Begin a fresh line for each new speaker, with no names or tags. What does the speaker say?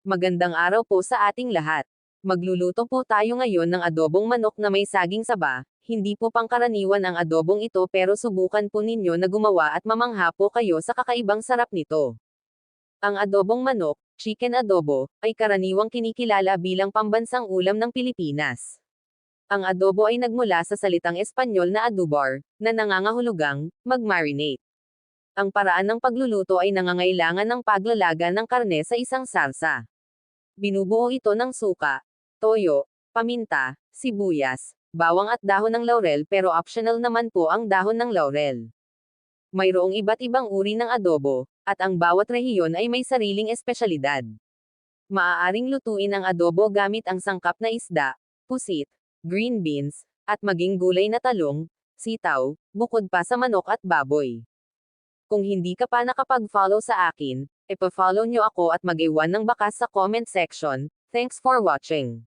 Magandang araw po sa ating lahat. Magluluto po tayo ngayon ng adobong manok na may saging saba. Hindi po pangkaraniwan ang adobong ito pero subukan po ninyo na gumawa at mamangha po kayo sa kakaibang sarap nito. Ang adobong manok, chicken adobo, ay karaniwang kinikilala bilang pambansang ulam ng Pilipinas. Ang adobo ay nagmula sa salitang Espanyol na adubar, na nangangahulugang mag-marinate. Ang paraan ng pagluluto ay nangangailangan ng paglalaga ng karne sa isang sarsa. Binubuo ito ng suka, toyo, paminta, sibuyas, bawang at dahon ng laurel pero optional naman po ang dahon ng laurel. Mayroong iba't ibang uri ng adobo, at ang bawat rehiyon ay may sariling espesyalidad. Maaaring lutuin ang adobo gamit ang sangkap na isda, pusit, green beans, at maging gulay na talong, sitaw, bukod pa sa manok at baboy. Kung hindi ka pa nakapag-follow sa akin, ipa-follow nyo ako at mag-iwan ng bakas sa comment section. Thanks for watching.